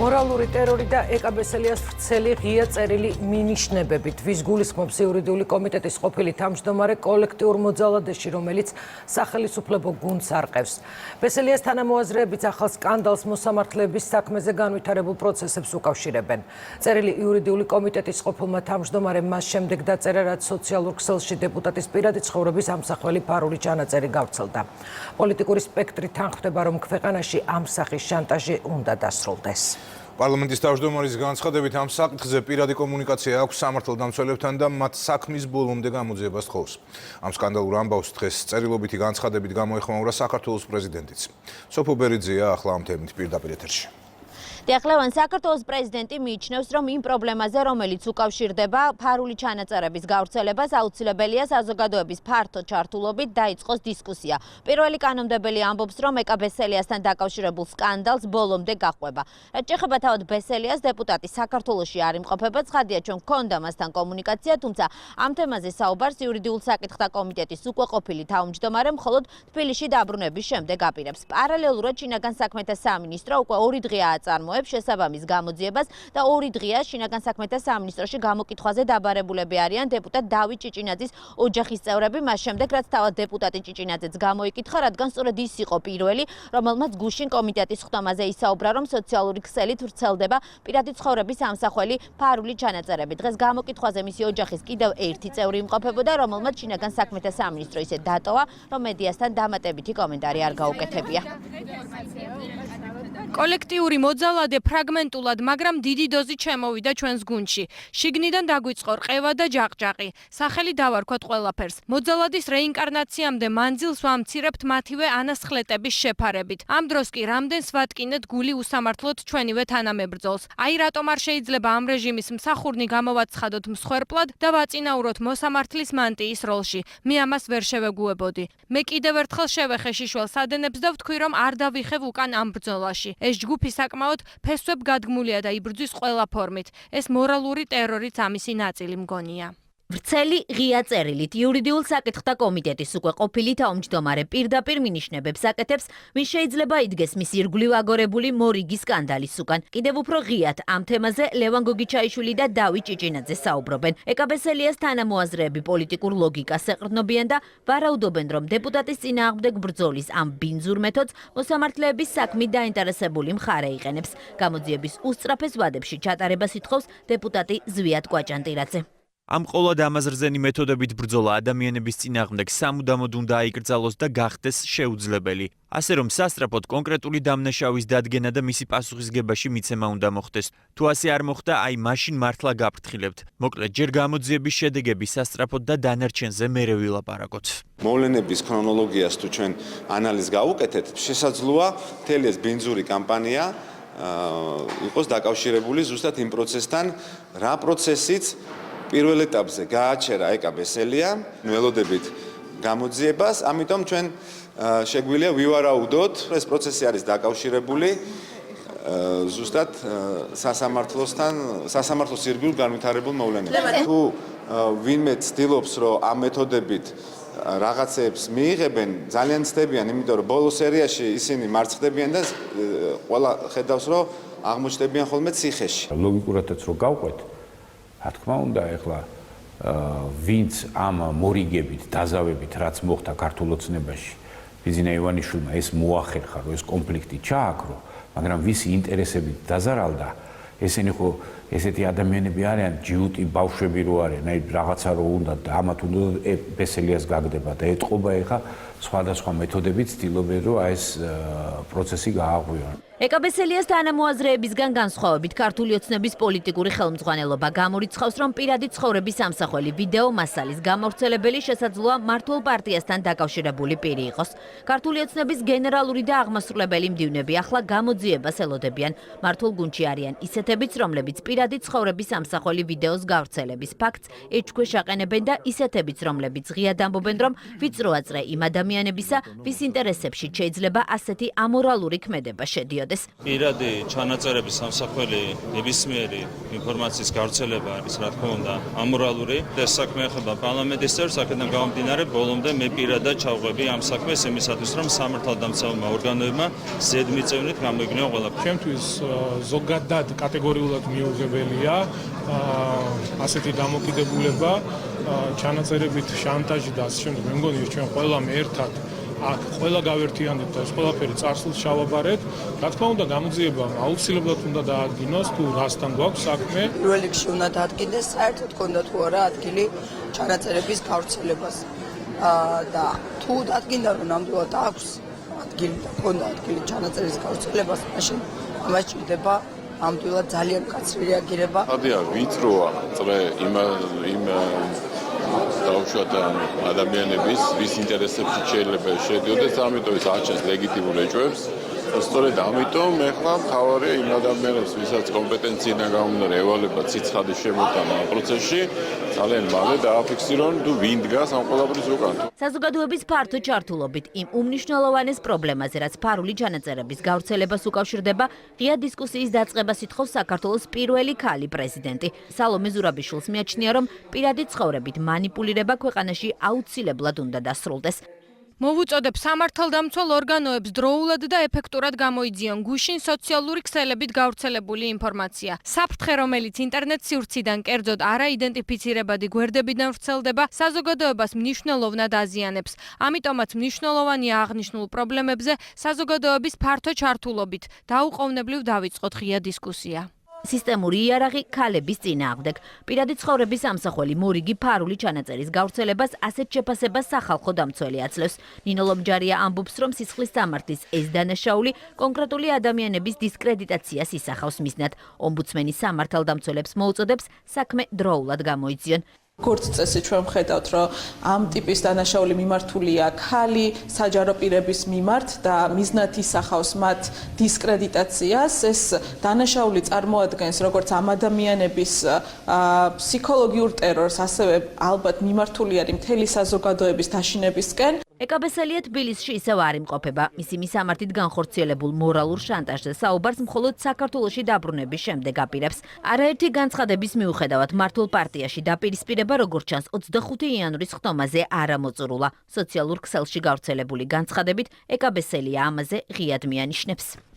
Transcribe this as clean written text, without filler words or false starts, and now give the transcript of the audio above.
მორალური ტერორი და ეკაბესელიას ვრცელი ღია წერილი მინიშნებებით ვის გულისხმობს იურიდიული კომიტეტის ყოფილი თავმჯდომარე კოლექტიურ მოძალადეში, რომელიც სახელისუფლებო გუნდს არყევს. ბესელიას თანამოაზრეებიც ახალ სკანდალს მოსამართლეების საქმეზე განვითარებულ პროცესებს უკავშირებენ. წერილი იურიდიული კომიტეტის ყოფილმა თავმჯდომარემ მას შემდეგ დაწერა, რაც სოციალურ ქსელში დეპუტატის პირადი ცხოვრების ამსახველი ფარული ჩანაწერი გავრცელდა. პოლიტიკური სპექტრი თანხმდება, რომ ქვეყანაში ამ სახის შანტაჟი უნდა დასრულდეს. პარლამენტის თავმჯდომარის განცხადებით ამ საკითხზე პირადი კომუნიკაცია აქვს სამართალდამცველებთან და მათ საქმის ბოლომდე გამოძიებას თხოვს. ამ სკანდალურ ამბავს დღეს წერილობითი განცხადებით გამოეხმაურა საქართველოს პრეზიდენტიც. სოფო ბერიძეა ახლა ამ თემით პირდაპირ ეთერში. დიახლევან საქართველოს პრეზიდენტი მიიჩნევს, რომ იმ პრობლემაზე, რომელიც უკავშირდება ფარული ჩანაწერების გავრცელებას, აუცილებელია საზოგადოების ფართო ჩართულობით დაიწყოს დისკუსია. პირველი კანონმდებელი ამბობს, რომ ეკაბესელიასთან დაკავშირებულ სკანდალს ბოლომდე გაჰყვება. რაც შეეხება თავად ბესელიას, დეპუტატი საქართველოში არ იმყოფება, ცხადია, რომ ჰქონდა მასთან კომუნიკაცია, თუმცა ამ თემაზე საუბარს იურიდიულ საკითხთა კომიტეტის უკვე ყოფილი თავმჯდომარე მხოლოდ თბილისში დაბრუნების შემდეგ აპირებს. პარალელურად შინაგან საქმეთა სამინისტრო უკვე 2 დღეა აწარმოებს შესაბამის გამოძიებას და 2 დღეა შინაგან საქმეთა სამინისტროში გამოკითხვაზე დაბარებულები არიან დეპუტატ დავით ჭიჭინაძის ოჯახის წევრები, მას შემდეგ რაც თავად დეპუტატი ჭიჭინაძეც გამოიკითხა, რადგან სწორედ ის იყო პირველი, რომელმაც გუშინ კომიტეტის ხტომაზე ისაუბრა, რომ სოციალური ქსელით ვრცელდება პირადი ცხოვრების ამსახველი ფარული ჩანაწერები. დღეს გამოკითხვაზე მისი ოჯახის კიდევ ერთი წევრი იმყოფებოდა, რომელმაც შინაგან საქმეთა სამინისტრო ისე დატოვა, რომ მედიასთან დამატებითი კომენტარი არ გაუკეთებია. კოლექტიური მოძალადე ფრაგმენტულად, მაგრამ დიდი დოზით შემოვიდა ჩვენს გუნდში. შიგნიდან დაგვიწყო რყევა და ჯაყჯაყი. სახელი დავარქვათ ყველაფერს. მოძალადის რეინკარნაციამდე მანძილს ვამცირებთ მათივე ანასხლეტების შეფარებით. ამ დროს კი რამდენს ვატკინეთ გული უსამართლოდ ჩვენივე თანამებრძოლს. აი რატომ არ შეიძლება ამ რეჟიმის მსახურნი გამოვაცხადოთ მსხვერპლად და ვაწინაუროთ მოსამართლის მანტიის როლში. მე ამას ვერ შევეგუებოდი. მე კიდევ ერთხელ შევეხე შიშველ სადენებს და ვთქვი, რომ არ დავიხევ უკან ამ ბრძოლაში. ეს ჯგუფი საკმაოდ ფესვებ გადგმულია და იბრძვის ყველა ფორმით. ეს მორალური ტერორიც ამისი ნაწილი მგონია. ვრცელი ღია წერილით იურიდიულ საკითხთა კომიტეტის უკვე ყოფილი თავმჯდომარე პირდაპირ მინიშნებებს აკეთებს, ვინ შეიძლება იდგეს მის ირგვლივ აგორებული მორიგი სკანდალის უკან. კიდევ უფრო ღიად ამ თემაზე ლევან გოგიჩაიშვილი და დავით ჭიჭინაძე საუბრობენ. ეკაბესელიას თანამოაზრეები პოლიტიკურ ლოგიკას ეყრდნობიან და ვარაუდობენ, რომ დეპუტატის წინააღმდეგ ბრძოლის ამ ბინძურ მეთოდს მოსამართლეების საქმით დაინტერესებული მხარე იყენებს. გამოძიების უსწრაფეს ვადებში ჩატარებას ითხოვს დეპუტატი ზვიად კვაჭანტირაძე. ამ ყოლა დამაზრზენი მეთოდებით ბრძოლა ადამიანების წინააღმდეგ სამუდამოდ უნდა აიკრძალოს და გახდეს შეუძლებელი. ასე რომ სასწრაფოდ კონკრეტული დამნაშავის დადგენა და მისი პასუხისგებაში მიცემა უნდა მოხდეს. თუ ასე არ მოხდა, აი მაშინ მართლა გაფრთხილებთ. მოკლედ, ჯერ გამოძიების შედეგები სასწრაფოდ და დანარჩენზე მერე ვილაპარაკოთ. მოვლენების ქრონოლოგიას თუ ჩვენ ანალიზს გავუკეთეთ, შესაძლოა მთელი ეს ბინძური კამპანია იყოს დაკავშირებული ზუსტად იმ პროცესთან, რა პროცესიც პირველ ეტაპზე გააჩერა ეკაბესელია, ველოდებით გამოძიებას, ამიტომ ჩვენ შეგვიძლია ვივარაუდოთ, ეს პროცესი არის დაკავშირებული ზუსტად სასამართლოს ირგვლივ განვითარებულ მოვლენებთან. თუ ვინმე ცდილობს, რომ ამ მეთოდებით რაღაცებს მიიღებენ, ძალიან ცდებიან, იმიტომ რომ ბოლო სერიაში ისინი მარცხდებიან და ყველა ხედავს, რომ აღმოჩნდებიან ხოლმე ციხეში. ლოგიკურადაც რო გავყვეთ, რა თქმა უნდა, ეხლა ვინც ამ მორიგებით, დაზავებით, რაც მოხდა ქართულ ოცნებაში, ბიზინა ივანიშვილმა ეს მოახერხა, რომ ეს კონფლიქტი ჩააქრო, მაგრამ ვისი ინტერესებით დაზარალდა, ესენი ხო ესეთი ადამიანები არიან, ჯიუტი ბავშვები რო არიან, აი რაღაცა რო უნდა და ამათ უნდა ბესელიას გაგდება და ეტყობა ეხა სხვადასხვა მეთოდებით ცდილობენ, რომ აი ეს პროცესი გააღვიონ. ეკაბესელიას თანამოაზრეებისგან განსხვავებით ქართული ოცნების პოლიტიკური ხელმძღვანელობა გამორიცხავს, რომ პირადი ცხოვრების ამსახველი ვიდეო მასალის გამავრცელებელი შესაძლოა მართლ პარტიასთან დაკავშირებული პირი იყოს. ქართული ოცნების გენერალური და აღმასრულებელი მდივნები ახლა გამოძიებას ელოდებიან. მართლ გუნდში არიან ისეთებიც, რომლებიც პირადი ცხოვრების ამსახველი ვიდეოს გავრცელების ფაქტს ეჭქვეშ აყენებენ და ისეთებიც, რომლებიც ღიად ამბობენ, რომ ვიწრო აწრე იმ ადამიანებისა, ვის ინტერესებში შეიძლება ასეთი ამორალური ქმედება შედიოდა. მოუწოდეს. პირადი ჩანაწერების სამსახველი ნებისმიერი ინფორმაციის გავრცელება არის, რა თქმა უნდა, ამორალური და საქმე ეხება პარლამენტის წევრს, აქედან გამომდინარე, ბოლომდე მე პირადად ჩავღვები ამ საქმეს იმისათვის, რომ სამართალდამცავმა ორგანოებმა ზედმიწევნით გამოიგნიონ ყველაფერი. ჩემთვის ზოგადად კატეგორიულად მიუღებელია ასეთი დამოკიდებულება, ჩანაწერებით შანტაჟი და ასე შემდეგ. მე მგონი ჩვენ ყველამ ერთად აქ ყველა გავერთიანდით და ეს ყველაფერი წარსულს ჩავაბარეთ. რა თქმა უნდა, გამოძიებამ აუცილებლად უნდა დაადგინოს თუ რასთან გვაქვს საქმე. პირველ რიგში უნდა დაადგინდეს, საერთოდ ქონდა თუ არა ადგილი ჩანაწერების გავრცელებას. და თუ დადგინდა რომ ნამდვილად აქვს ადგილი და ქონდა ადგილი ჩანაწერის გავრცელებას, მაშინ ამას ჭირდება ნამდვილად ძალიან მკაცრი რეაგირება. ადია ვიწროა წრე იმ დაუშვათ ადამიანების ვის ინტერესებში შეიძლება შედიოდეს, ამიტომ ის აჩენს ლეგიტიმურ ეჭვებს. სწორედ ამიტომ ეხლა მთავარია იმ ადამიანებს, ვისაც კომპეტენციიდან გამომდინარე ევალება ციცხადის შემოტანა ამ პროცესში, ძალიან მალე დააფიქსირონ თუ ვინ დგას ამ ყველაფრის უკან. საზოგადოების ფართო ჩართულობით იმ უმნიშვნელოვანეს პრობლემაზე, რაც ფარული ჩანაწერების გავრცელებას უკავშირდება, ღია დისკუსიის დაწყებას ითხოვს საქართველოს პირველი ქალი პრეზიდენტი. სალომე ზურაბიშვილს მიაჩნია, რომ პირადი ცხოვრებით მანიპულირება ქვეყანაში აუცილებლად უნდა დასრულდეს. მოვუწოდებ სამართალდამცველ ორგანოებს დროულად და ეფექტურად გამოიძიონ გუშინ სოციალური ქსელებით გავრცელებული ინფორმაცია. საფრთხე, რომელიც ინტერნეტ სივრციდან კერძოდ არაიდენტიფიცირებადი გვერდებიდან ვრცელდება, საზოგადოებას მნიშვნელოვნად აზიანებს. ამიტომაც მნიშვნელოვანია აღნიშნულ პრობლემებზე საზოგადოების ფართო ჩართულობით დაუყოვნებლივ დავიწყოთ ღია დისკუსია. სისტემური იარაღი ქალების წინააღმდეგ. პირადი ცხოვრების ამსახველი მორიგი ფარული ჩანაწერის გავრცელებას ასეთ შეფასებას სახალხო დამცველი აცლევს. ნინო ლომჯარია ამბობს, რომ სისხლის სამართლის ეს დანაშაული კონკრეტული ადამიანების დისკრედიტაციას ისახავს მიზნად. ომბუდსმენი სამართალდამცველებს მოუწოდებს საქმე დროულად გამოიძიონ. როგორც წესი ჩვენ ვხედავთ, რომ ამ ტიპის დანაშაული მიმართულია ქალი საჯარო პირების მიმართ და მიზნად ისახავს მათ დისკრედიტაციას. ეს დანაშაული წარმოადგენს როგორც ამ ადამიანების ფსიქოლოგიურ ტერორს, ასევე ალბათ მიმართული არის მთელი საზოგადოების დაშინებისკენ. ეკაბესელია თბილისში ისევ არ იმყოფება. მისი მისამართით განხორციელებულ მორალურ შანტაჟზე საუბარს მხოლოდ საქართველოში დაბრუნების შემდეგ აპირებს. არაერთი განცხადების მიუხედავად მართულ პარტიაში დაპირისპირება, როგორც ჩანს, 25 იანვრის ხტომაზე არ ამოწურულა. სოციალურ ქსელში გავრცელებული განცხადებით ეკაბესელია ამაზე ღიად მიანიშნებს.